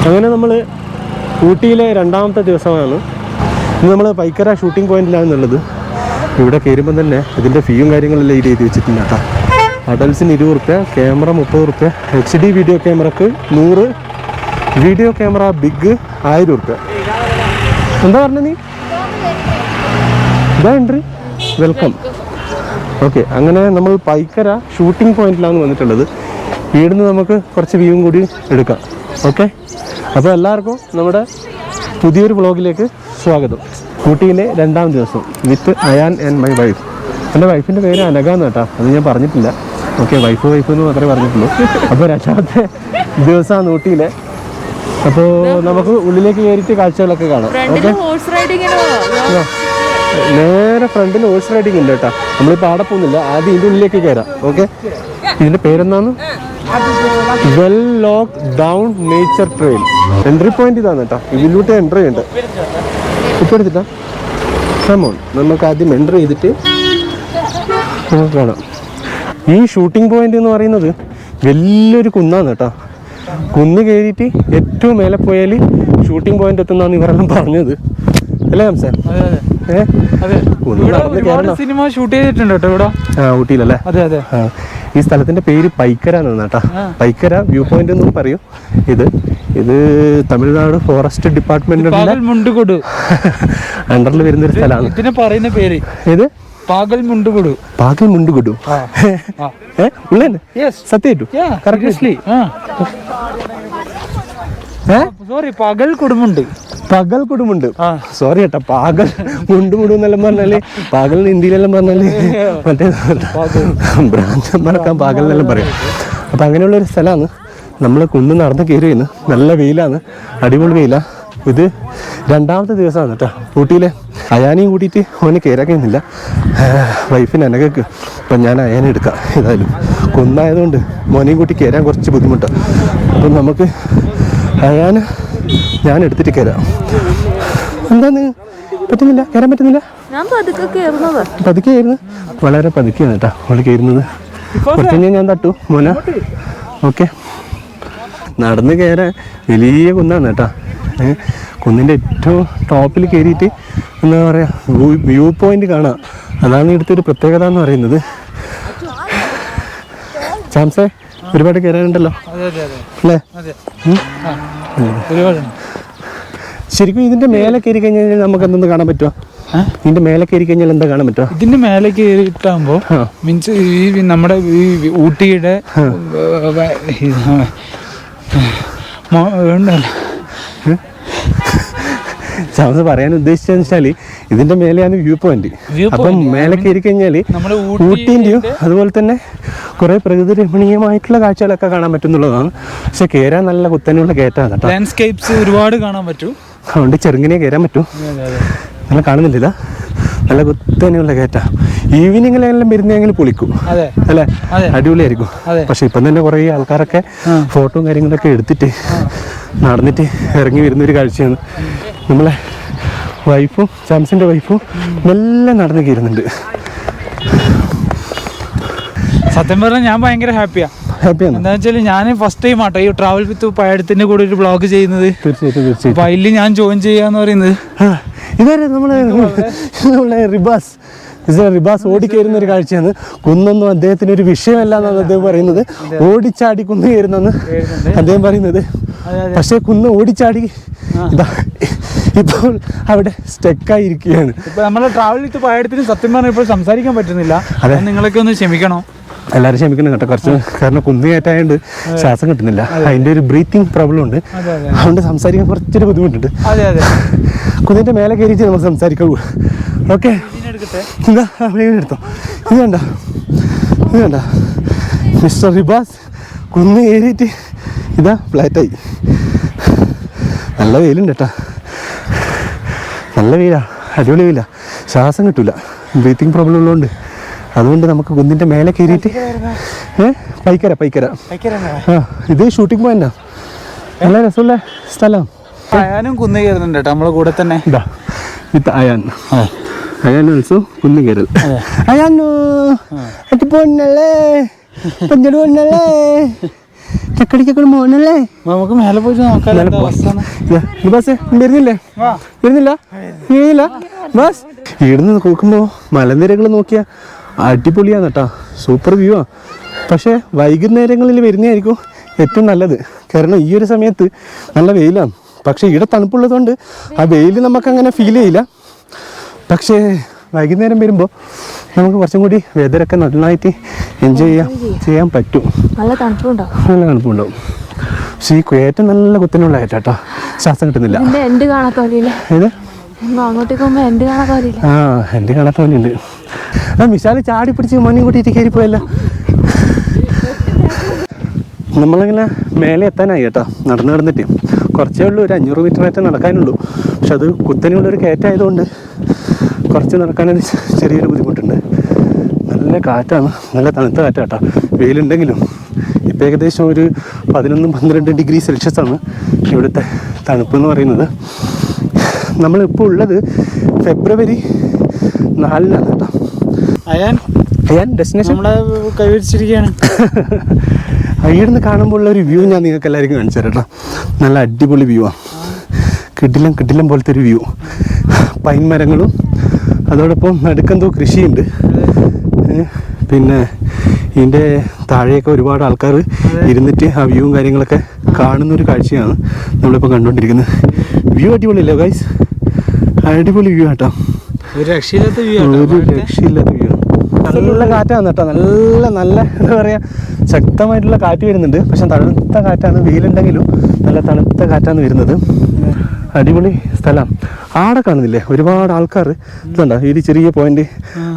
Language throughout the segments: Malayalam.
അങ്ങനെ നമ്മൾ ഊട്ടിയിലെ രണ്ടാമത്തെ ദിവസമാണ്. ഇന്ന് നമ്മൾ പൈക്കര ഷൂട്ടിംഗ് പോയിന്റിലാണെന്നുള്ളത്. ഇവിടെ കയറുമ്പം തന്നെ ഇതിൻ്റെ ഫീയും കാര്യങ്ങളെല്ലാം ഇത് എഴുതി വെച്ചിട്ടുണ്ട് കേട്ടോ. അഡൽസിന് 20 റുപ്യ, ക്യാമറ 30 റുപ്യ, HD വീഡിയോ ക്യാമറക്ക് 100, വീഡിയോ ക്യാമറ ബിഗ് 1000 റുപ്യ. എന്താ പറഞ്ഞ നീ? ഇതാ എൻട്രി, വെൽക്കം. ഓക്കെ, അങ്ങനെ നമ്മൾ പൈക്കര ഷൂട്ടിംഗ് പോയിന്റിലാണ് വന്നിട്ടുള്ളത്. ഇവിടുന്ന് നമുക്ക് കുറച്ച് വ്യൂവും കൂടി എടുക്കാം. ഓക്കെ, അപ്പോൾ എല്ലാവർക്കും നമ്മുടെ പുതിയൊരു വ്ളോഗിലേക്ക് സ്വാഗതം. ഊട്ടിയിലെ രണ്ടാം ദിവസം വിത്ത് അയാൻ ആൻഡ് മൈ വൈഫ്. എൻ്റെ വൈഫിൻ്റെ പേര് അനഘാന്ന് കേട്ടോ, അത് ഞാൻ പറഞ്ഞിട്ടില്ല. ഓക്കെ, വൈഫ് എന്ന് മാത്രമേ പറഞ്ഞിട്ടുള്ളൂ. അപ്പോൾ രണ്ടാമത്തെ ദിവസമാണ് ഊട്ടിയിലെ. അപ്പോൾ നമുക്ക് ഉള്ളിലേക്ക് കയറിയിട്ട് കാഴ്ചകളൊക്കെ കാണാം. ഓക്കെ, നേരെ ഫ്രണ്ടിൽ ഹോഴ്സ് റൈഡിങ് ഉണ്ട് കേട്ടോ. നമ്മളിപ്പോൾ അവിടെ പോകുന്നില്ല, ആദ്യം ഇതിൻ്റെ ഉള്ളിലേക്ക് കയറാം. ഓക്കെ, ഇതിൻ്റെ പേരെന്താണ്? Well lockdown nature trail. Entry point ഇതാണ് കേട്ടോ. ഇതിലൂടെ എൻട്രി ഉണ്ട്. ഇപ്പോൾ എടുത്തിട്ടാ സമോൺ നമുക്ക് ആദ്യം എൻട്രി ചെയ്തിട്ട് നമുക്ക് കാണാം. ഈ ഷൂട്ടിംഗ് പോയിന്റ് എന്ന് പറയുന്നത് വലിയൊരു കുന്നാണ് കേട്ടോ. കുന്ന് കയറിയിട്ട് ഏറ്റവും മേലെ പോയാൽ ഷൂട്ടിംഗ് പോയിന്റ് എത്തുന്നതാണ് ഇവരെല്ലാം പറഞ്ഞത്, അല്ലേ ഹംസേ? സിനിമ ഷൂട്ട് ചെയ്തിട്ടുണ്ട് കേട്ടോ ഇവിടെ. ഊട്ടിയിലല്ലേ? അതെ അതെ. ഈ സ്ഥലത്തിന്റെ പേര് പൈക്കര എന്നാണ് കേട്ടോ. പൈക്കര വ്യൂ പോയിന്റ് എന്നും പറയും. ഇത് തമിഴ്നാട് ഫോറസ്റ്റ് ഡിപ്പാർട്ട്മെന്റിന്റെ അണ്ടറിൽ വരുന്ന ഒരു സ്ഥലമാണ്. ഇതിന് പറയുന്ന പേര് ഏത്? പാഗൽമുണ്ടുകുടു. പാഗൽമുണ്ടുകുടു ഉള്ളതന്നെ? സത്യമായിട്ടു? സോറി, പകൽകുടുമുണ്ട്. പകൽകുടുമുണ്ട്. സോറി കേട്ടോ, പാകൽ മുണ്ടുമുടു എന്നെല്ലാം പറഞ്ഞാല്, പാകൽ ഹിന്ദിയിലെല്ലാം പറഞ്ഞാല് മറ്റേ ബ്രാഞ്ച് പാകലിനെല്ലാം പറയും. അപ്പം അങ്ങനെയുള്ളൊരു സ്ഥലമാണ്. നമ്മൾ കുന്ന് നടന്ന് കയറിയെന്ന്. നല്ല വെയിലാണ്, അടിപൊളി വെയിലാണ്. ഇത് രണ്ടാമത്തെ ദിവസമാണ് കേട്ടോ ഊട്ടിയിലെ. അയാനെയും കൂട്ടിയിട്ട് ഓന് കയറാൻ കഴിയുന്നില്ല, വൈഫിന് അനകക്ക്. അപ്പം ഞാൻ അയാനെ എടുക്കാം. ഏതായാലും കുന്നായതുകൊണ്ട് മോനെയും കൂട്ടി കയറാൻ കുറച്ച് ബുദ്ധിമുട്ടാണ്. അപ്പം നമുക്ക് അയാന് ഞാൻ എടുത്തിട്ട് കയറാം. എന്താന്ന് പറ്റുന്നില്ല, കയറാൻ പറ്റുന്നില്ല. പതുക്കെ കയറുന്നു, വളരെ പതുക്കെയാണ് കേട്ടോ അവള് കയറുന്നത്. കുറച്ച് കഴിഞ്ഞാൽ ഞാൻ തട്ടു മോന. ഓക്കെ, നടന്ന് കയറാൻ വലിയ കുന്നാണ് കേട്ടോ. കുന്നിൻ്റെ ഏറ്റവും ടോപ്പിൽ കയറിയിട്ട് എന്താ പറയുക, വ്യൂ പോയിന്റ് കാണാം. അതാണ് ഇവിടുത്തെ ഒരു പ്രത്യേകത എന്ന് പറയുന്നത്. ചാംസേ, ഒരുപാട് കയറാനുണ്ടല്ലോ അല്ലേ? ശരിക്കും ഇതിന്റെ മേലെ കയറി കഴിഞ്ഞാൽ നമുക്ക് എന്തെന്ന് കാണാൻ പറ്റുമോ? ഇതിന്റെ മേലെ കയറി കഴിഞ്ഞാൽ എന്താ കാണാൻ പറ്റുമോ? ഇതിന്റെ മേലെ കയറിയിട്ടാകുമ്പോ മീൻസ് ഈ നമ്മുടെ ഈ ഊട്ടിയുടെ ചാംസ് പറയാൻ ഉദ്ദേശിച്ചതെന്ന് വെച്ചാല് ഇതിന്റെ മേലെയാണ് വ്യൂ പോയിന്റ്. അപ്പം മേലെ കയറി കഴിഞ്ഞാല് ഊട്ടിന്റെയും അതുപോലെ തന്നെ കുറെ പ്രകൃതി രമണീയമായിട്ടുള്ള കാഴ്ചകളൊക്കെ കാണാൻ പറ്റുന്നുള്ളതാണ്. പക്ഷെ കയറാൻ നല്ല കുത്തനെയുള്ള കയറ്റാണ് കേട്ടോ. ലാൻഡ്സ്കേപ്സ് ഒരുപാട് കാണാൻ പറ്റും. അതുകൊണ്ട് ചെറുങ്ങനെ കയറാൻ പറ്റും. നല്ല കാണുന്നില്ല, ഇതാ നല്ല കുത്തനെയുള്ള കയറ്റാ. ഈവനിങ്ങിലെല്ലാം വരുന്നെങ്കിൽ പൊളിക്കും അല്ലേ, അടിപൊളിയായിരിക്കും. പക്ഷെ ഇപ്പം തന്നെ കുറേ ആൾക്കാരൊക്കെ ഫോട്ടോയും കാര്യങ്ങളൊക്കെ എടുത്തിട്ട് നടന്നിട്ട് ഇറങ്ങി വരുന്നൊരു കാഴ്ചയാണ്. നമ്മളെ വൈഫും ചാംസിൻ്റെ വൈഫും എല്ലാം നടന്ന് കയറുന്നുണ്ട്. സത്യം പറഞ്ഞാൽ ഞാൻ ഭയങ്കര ഹാപ്പിയാണ്. എന്താ വെച്ചാൽ ഞാൻ ഫസ്റ്റ് ടൈം ആട്ടോ ഈ ട്രാവൽ വിത്ത് പഴയത്തിന്റെ കൂടെ ഒരു വ്ളോഗ് ചെയ്യുന്നത്. തീർച്ചയായിട്ടും. അപ്പൊ അതിൽ ഞാൻ ജോയിൻ ചെയ്യാന്ന് പറയുന്നത് ഇതാരെ നമ്മളെ റിബാസ് ഓടിക്കയറുന്ന ഒരു കാഴ്ചയാണ്. കുന്നൊന്നും അദ്ദേഹത്തിന് ഒരു വിഷയമല്ല എന്നാണ് അദ്ദേഹം പറയുന്നത്. ഓടിച്ചാടി കുന്ന് കയറുന്നെന്ന് അദ്ദേഹം പറയുന്നത്. പക്ഷെ കുന്ന് ഓടിച്ചാടി ഇപ്പോൾ അവിടെ സ്റ്റക്കായിരിക്കുകയാണ്. ഇപ്പൊ നമ്മളെ ട്രാവൽ വിത്ത് പഴയത്തിന് സത്യം പറഞ്ഞാൽ ഇപ്പോൾ സംസാരിക്കാൻ പറ്റുന്നില്ല. നിങ്ങളൊക്കെ ഒന്ന് ക്ഷമിക്കണം, എല്ലാവരും ക്ഷമിക്കണം കേട്ടോ. കുറച്ച് കാരണം കുന്ന് കയറ്റായതുകൊണ്ട് ശ്വാസം കിട്ടുന്നില്ല. അതിൻ്റെ ഒരു ബ്രീത്തിങ് പ്രോബ്ലം ഉണ്ട്. അതുകൊണ്ട് സംസാരിക്കാൻ കുറച്ചൊരു ബുദ്ധിമുട്ടുണ്ട്. കുന്നിൻ്റെ മേലെ കയറിയിട്ട് നമ്മൾ സംസാരിക്കാവൂ. ഓക്കെ, എന്താ എടുത്തോ? ഇത് വേണ്ട മിസ്റ്റർ റിബാസ് കുന്ന് കയറിയിട്ട് ഇതാ ഫ്ലാറ്റായി. നല്ല വെയിലുണ്ട് കേട്ടോ, നല്ല വെയിലാണ്, അടിപൊളി വെയിലാണ്. ശ്വാസം കിട്ടില്ല, ബ്രീത്തിങ് പ്രോബ്ലം ഉള്ളതുകൊണ്ട്. അതുകൊണ്ട് നമുക്ക് കുന്നിൻ്റെ മേലെ കയറിയിട്ട് പൈക്കര ഇത് ഷൂട്ടിംഗ് പോയിന്റാ. നല്ല രസമുള്ള സ്ഥലം. അയാനും കുന്ന് കയറുന്നുണ്ട് കേട്ടോ നമ്മളെ കൂടെ തന്നെ. ഇതാ വിത്ത് അയാൻ ഓൾസോ കുന്ന് കയറൽ. അയാനോ പൊന്നല്ലേ, പഞ്ചട് പൊന്നല്ലേ, ചക്കടിക്കൊക്കെ മോനല്ലേ? നമുക്ക് മേലെ പോയിട്ട് നോക്കാം. ബസ് വരുന്നില്ലേ? വരുന്നില്ല ബസ്. ഇവിടുന്ന് നോക്കുമ്പോൾ മലനിരകൾ നോക്കിയാൽ അടിപൊളിയാണ് കേട്ടോ, സൂപ്പർ വ്യൂ ആണ്. പക്ഷേ വൈകുന്നേരങ്ങളിൽ വരുന്നതായിരിക്കും ഏറ്റവും നല്ലത്. കാരണം ഈ ഒരു സമയത്ത് നല്ല വെയിലാണ്. പക്ഷേ ഇവിടെ തണുപ്പുള്ളതുകൊണ്ട് ആ വെയിൽ നമുക്കങ്ങനെ ഫീൽ ചെയ്യില്ല. പക്ഷേ വൈകുന്നേരം വരുമ്പോൾ നമുക്ക് കുറച്ചും കൂടി വെതറൊക്കെ നന്നായിട്ട് എൻജോയ് ചെയ്യാൻ പറ്റും. നല്ല തണുപ്പുണ്ടാവും. പക്ഷേ ഈ കയറ്റം നല്ല കുത്തനുള്ള കയറ്റാട്ടോ, ശ്വാസം കിട്ടുന്നില്ല. എൻഡ് കാണാത്ത പോലെയുണ്ട്. വിശാല് ചാടി പിടിച്ച് മണ്ണി കൂട്ടിയിട്ട് കയറിപ്പോയല്ല. നമ്മളിങ്ങനെ മേലെ എത്താനായി കേട്ടോ, നടന്നിട്ട് കുറച്ചേ ഉള്ളൂ, ഒരു 500 മീറ്ററായിട്ട് നടക്കാനുള്ളൂ. പക്ഷെ അത് കുത്തനെയുള്ളൊരു കയറ്റമായതുകൊണ്ട് കുറച്ച് നടക്കാനൊരു ചെറിയൊരു ബുദ്ധിമുട്ടുണ്ട്. നല്ല കാറ്റാണ്, നല്ല തണുത്ത കാറ്റാണ് കേട്ടോ. വെയിലുണ്ടെങ്കിലും ഇപ്പം ഏകദേശം ഒരു 11-12 ഡിഗ്രി സെൽഷ്യസാണ് ഇവിടുത്തെ തണുപ്പ് എന്ന് പറയുന്നത്. നമ്മളിപ്പോൾ ഉള്ളത് ഫെബ്രുവരി 4 കേട്ടോ. അയാൻ ഡെസ്റ്റിനേഷൻ കൈവരിച്ചിരിക്കുകയാണ്. ഇവിടുന്ന് കാണുമ്പോൾ ഉള്ള ഒരു വ്യൂ ഞാൻ നിങ്ങൾക്ക് എല്ലാവർക്കും കാണിച്ചു തരാം കേട്ടോ. നല്ല അടിപൊളി വ്യൂ ആണ്, കിടിലം പോലത്തെ ഒരു വ്യൂ. പൈൻ മരങ്ങളും അതോടൊപ്പം നടുക്കെന്തോ കൃഷിയുണ്ട്. പിന്നെ ഇതിൻ്റെ താഴെയൊക്കെ ഒരുപാട് ആൾക്കാർ ഇരുന്നിട്ട് ആ വ്യൂവും കാര്യങ്ങളൊക്കെ കാണുന്നൊരു കാഴ്ചയാണ് നമ്മളിപ്പോൾ കണ്ടുകൊണ്ടിരിക്കുന്നത്. വ്യൂ അടിപൊളിയല്ലേ ഗൈസ്? അടിപൊളി വ്യൂ കേട്ടോ, ഒരു രക്ഷയില്ലാത്ത വ്യൂ. നല്ല കാറ്റാണ് കേട്ടോ, നല്ല എന്താ പറയുക, ശക്തമായിട്ടുള്ള കാറ്റ് വരുന്നുണ്ട്. പക്ഷെ തണുത്ത കാറ്റാണ്, വെയിലുണ്ടെങ്കിലും നല്ല തണുത്ത കാറ്റാണ് വരുന്നത്. അടിപൊളി സ്ഥലം. ആടെ കാണുന്നില്ലേ ഒരുപാട് ആൾക്കാർ? ഇതുണ്ടോ ഈ ഒരു ചെറിയ പോയിന്റ്,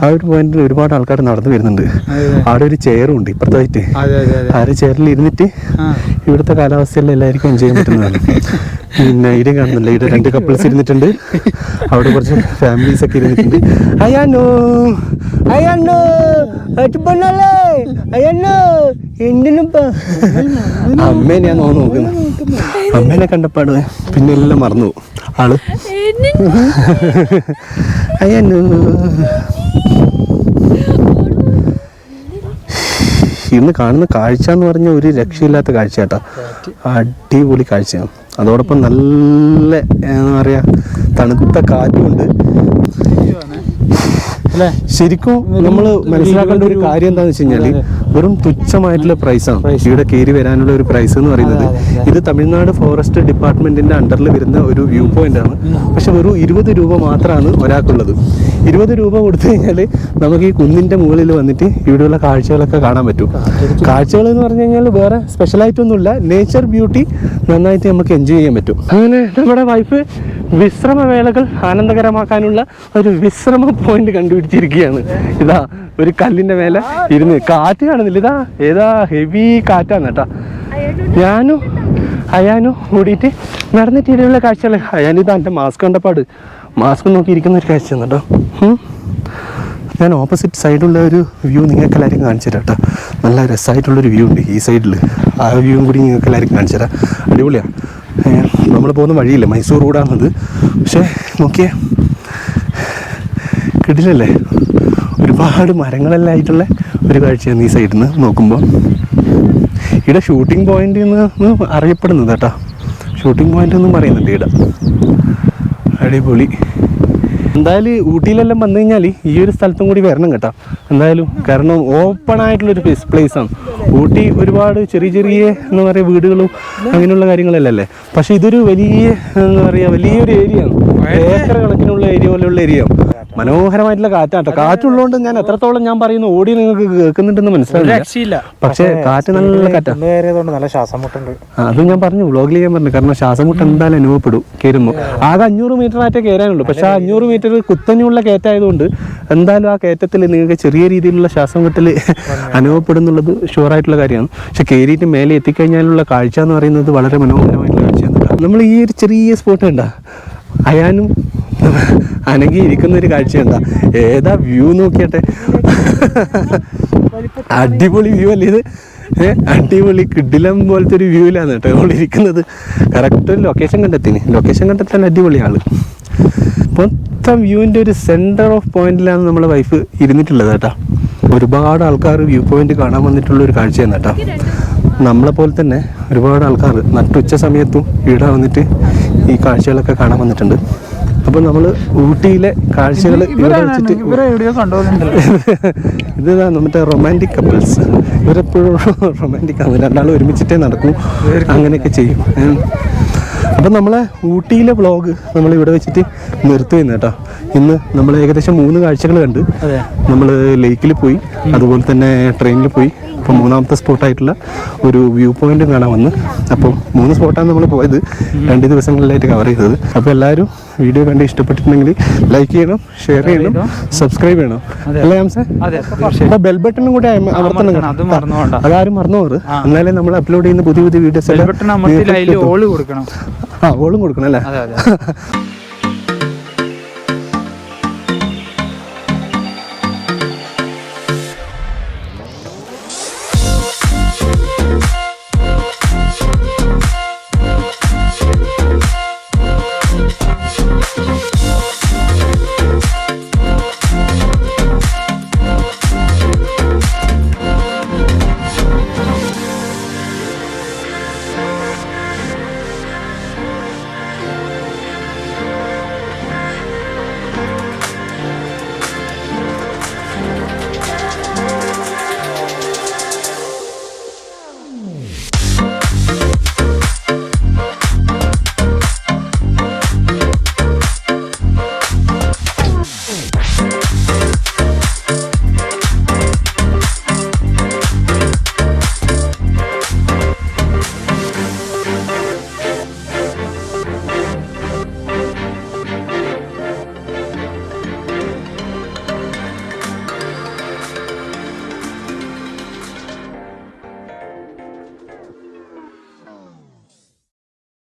ആ ഒരു പോയിന്റിൽ ഒരുപാട് ആൾക്കാർ നടന്നു വരുന്നുണ്ട്. അവിടെ ഒരു ചെയറും ഉണ്ട് ഇപ്പുറത്തായിട്ട്. ആ ഒരു ചെയറിൽ ഇരുന്നിട്ട് ഇവിടുത്തെ കാലാവസ്ഥയെല്ലാം എല്ലാവർക്കും എൻജോയ് ചെയ്യാൻ പറ്റുന്നതാണ്. പിന്നെ ഇവിടെ കാണുന്നില്ല, ഇവിടെ 2 കപ്പിൾസ് ഇരുന്നിട്ടുണ്ട്, അവിടെ കുറച്ച് ഫാമിലീസ് ഒക്കെ ഇരുന്നിട്ടുണ്ട്. അമ്മേനെ ഞാൻ നോക്കുന്നത്, അമ്മേനെ കണ്ടപ്പാട് പിന്നെ എല്ലാം മറന്നു ആള്. ഇന്ന് കാണുന്ന കാഴ്ച എന്ന് പറഞ്ഞാൽ ഒരു രക്ഷയില്ലാത്ത കാഴ്ച കേട്ടോ, അടിപൊളി കാഴ്ചയാണ്. അതോടൊപ്പം നല്ല എന്താ പറയാ തണുത്ത കാറ്റുമുണ്ട്. ശരിക്കും നമ്മൾ മനസ്സിലാക്കേണ്ട ഒരു കാര്യം എന്താണെന്ന് വെച്ച് കഴിഞ്ഞാൽ വെറും തുച്ഛമായിട്ടുള്ള പ്രൈസാണ് ഇവിടെ കയറി വരാനുള്ള ഒരു പ്രൈസ് എന്ന് പറയുന്നത്. ഇത് തമിഴ്നാട് ഫോറസ്റ്റ് ഡിപ്പാർട്ട്മെന്റിന്റെ അണ്ടറിൽ വരുന്ന ഒരു വ്യൂ പോയിന്റ് ആണ്. പക്ഷെ വെറും 20 രൂപ മാത്രമാണ് ഒരാൾക്കുള്ളത്. 20 രൂപ കൊടുത്തു കഴിഞ്ഞാൽ നമുക്ക് ഈ കുന്നിന്റെ മുകളിൽ വന്നിട്ട് ഇവിടെയുള്ള കാഴ്ചകളൊക്കെ കാണാൻ പറ്റും. കാഴ്ചകൾ എന്ന് പറഞ്ഞു കഴിഞ്ഞാൽ വേറെ സ്പെഷ്യലായിട്ടൊന്നുമില്ല, നേച്ചർ ബ്യൂട്ടി നന്നായിട്ട് നമുക്ക് എൻജോയ് ചെയ്യാൻ പറ്റും. അങ്ങനെ നമ്മുടെ വൈഫ് വിശ്രമവേളകൾ ആനന്ദകരമാക്കാനുള്ള ഒരു വിശ്രമ പോയിന്റ് കണ്ടുപിടിച്ചിരിക്കുകയാണ്. ഇതാ ഒരു കല്ലിന്റെ മേലെ ഇരുന്ന്, കാറ്റ് കാണുന്നില്ല, ഇതാ ഏതാ ഹെവി കാറ്റാണ് കേട്ടോ. ഞാനും അയാനും കൂടിയിട്ട് നടന്നിട്ട് ഇടയിലുള്ള കാഴ്ചകൾ. അയാനിതാ എൻ്റെ മാസ്ക് കണ്ടപ്പാട് മാസ്ക് നോക്കിയിരിക്കുന്ന ഒരു കാഴ്ച കേട്ടോ. ഞാൻ ഓപ്പോസിറ്റ് സൈഡുള്ള ഒരു വ്യൂ നിങ്ങൾക്ക് എല്ലാവരും കാണിച്ചു തരാം കേട്ടോ. നല്ല രസമായിട്ടുള്ളൊരു വ്യൂ ഉണ്ട് ഈ സൈഡിൽ. ആ വ്യൂവും കൂടി നിങ്ങൾക്ക് എല്ലാവരും കാണിച്ചു തരാം. അടിപൊളിയാണ്. നമ്മൾ പോകുന്ന വഴിയില്ല, മൈസൂർ റോഡാണത്. പക്ഷേ നോക്കിയേ, കിടിലല്ലേ, ഒരുപാട് മരങ്ങളെല്ലാം ആയിട്ടുള്ള ഒരു കാഴ്ചയാണ് ഈ സൈഡിൽ നിന്ന് നോക്കുമ്പോൾ. ഇവിടെ ഷൂട്ടിംഗ് പോയിന്റ് എന്ന് അറിയപ്പെടുന്നത് കേട്ടോ, ഷൂട്ടിംഗ് പോയിന്റ് എന്നും പറയുന്നുണ്ട് ഇവിടെ. അടിപൊളി. എന്തായാലും ഊട്ടിയിലെല്ലാം വന്നു കഴിഞ്ഞാൽ ഈ ഒരു സ്ഥലത്തും കൂടി വരണം കേട്ടോ എന്തായാലും. കാരണം ഓപ്പൺ ആയിട്ടുള്ളൊരു പ്ലേസ് ആണ് ഊട്ടി. ഒരുപാട് ചെറിയ ചെറിയ എന്താ പറയുക വീടുകളും അങ്ങനെയുള്ള കാര്യങ്ങളല്ലേ. പക്ഷെ ഇതൊരു വലിയ എന്താ പറയുക വലിയൊരു ഏരിയ ആണ്, ഏക്കർ കണക്കിനുള്ള ഏരിയ പോലെയുള്ള ഏരിയ. മനോഹരമായിട്ടുള്ള കാറ്റാട്ടോ. കാറ്റുള്ളതുകൊണ്ട് ഞാൻ എത്രത്തോളം ഞാൻ പറയുന്നു ഓടി നിങ്ങൾക്ക് കേൾക്കുന്നുണ്ടെന്ന് മനസ്സിലായില്ല. പക്ഷെ കാറ്റ് നല്ല കാറ്റാണ്, നല്ല ശ്വാസം മുട്ടുണ്ട്. അത് ഞാൻ പറഞ്ഞു വ്ളോഗിൽ ചെയ്യാൻ പറഞ്ഞു. കാരണം ശ്വാസം മുട്ട് എന്തായാലും അനുഭവപ്പെടും കയറുമ്പോൾ. ആകെ 500 മീറ്റർ ആയിട്ടേ കയറാനുള്ളൂ. പക്ഷെ ആ 500 മീറ്റർ കുത്തനെയുള്ള കയറ്റായതുകൊണ്ട് എന്തായാലും ആ കയറ്റത്തിൽ നിങ്ങൾക്ക് ചെറിയ രീതിയിലുള്ള ശ്വാസം മുട്ടൽ അനുഭവപ്പെടുന്നുള്ളത് ഷുവറായിട്ടുള്ള കാര്യമാണ്. പക്ഷെ കയറിയിട്ട് മേലെ എത്തിക്കഴിഞ്ഞാലുള്ള കാഴ്ച എന്ന് പറയുന്നത് വളരെ മനോഹരമായിട്ടുള്ള കാഴ്ചയാണ്. നമ്മൾ ഈ ഒരു ചെറിയ സ്പോട്ട് കണ്ട അയാനും അനങ്ങി ഇരിക്കുന്ന ഒരു കാഴ്ചയുണ്ട. ഏതാ വ്യൂ നോക്കിയട്ടെ, അടിപൊളി വ്യൂ അല്ലേ ഇത്. അടിപൊളി കിടിലം പോലത്തെ ഒരു വ്യൂവിലാണ് കേട്ടോ നമ്മൾ ഇരിക്കുന്നത്. കറക്റ്റ് ലൊക്കേഷൻ കണ്ടെത്താൻ അടിപൊളി ആള്. മൊത്തം വ്യൂവിൻ്റെ ഒരു സെൻറ്റർ ഓഫ് പോയിന്റിലാണ് നമ്മളെ വൈഫ് ഇരുന്നിട്ടുള്ളത് കേട്ടോ. ഒരുപാട് ആൾക്കാർ വ്യൂ പോയിന്റ് കാണാൻ വന്നിട്ടുള്ള ഒരു കാഴ്ചയാണ് കേട്ടോ. നമ്മളെപ്പോലെ തന്നെ ഒരുപാട് ആൾക്കാർ നട്ടുച്ച സമയത്തും ഇവിടെ വന്നിട്ട് ഈ കാഴ്ചകളൊക്കെ കാണാൻ വന്നിട്ടുണ്ട്. അപ്പോൾ നമ്മൾ ഊട്ടിയിലെ കാഴ്ചകൾ ഇവിടെ വെച്ചിട്ട് ഇത് മറ്റേ റൊമാൻറ്റിക് കപ്പിൾസ്, ഇവരെപ്പോഴും റൊമാൻറ്റിക് ആണ്, രണ്ടാളും ഒരുമിച്ചിട്ടേ നടക്കും, അങ്ങനെയൊക്കെ ചെയ്യും. അപ്പം നമ്മളെ ഊട്ടിയിലെ വ്ളോഗ് നമ്മൾ ഇവിടെ വെച്ചിട്ട് നിർത്തുന്നു കേട്ടോ. ഇന്ന് നമ്മൾ ഏകദേശം 3 കാഴ്ചകൾ കണ്ട്. നമ്മൾ ലേക്കിൽ പോയി, അതുപോലെ തന്നെ ട്രെയിനിൽ പോയി. അപ്പോൾ 3ാമത്തെ സ്പോട്ടായിട്ടുള്ള ഒരു വ്യൂ പോയിന്റ് കാണാൻ വന്ന്. അപ്പോൾ 3 സ്പോട്ടാണ് നമ്മൾ പോയത്, 2 ദിവസങ്ങളിലായിട്ട് കവർ ചെയ്തത്. അപ്പോൾ എല്ലാവരും വീഡിയോ കണ്ട് ഇഷ്ടപ്പെട്ടിട്ടുണ്ടെങ്കിൽ ലൈക്ക് ചെയ്യണം, ഷെയർ ചെയ്യണം, സബ്സ്ക്രൈബ് ചെയ്യണം. അല്ലേ ആംസേ? അപ്പോൾ ബെൽ ബട്ടണും കൂടെ അമർത്തണം, അതാരും മറന്നു പോകരുത്. എന്നാലേ നമ്മൾ അപ്ലോഡ് ചെയ്യുന്ന പുതിയ വീഡിയോസ് എല്ലാം ഓളും കൊടുക്കണം അല്ലേ?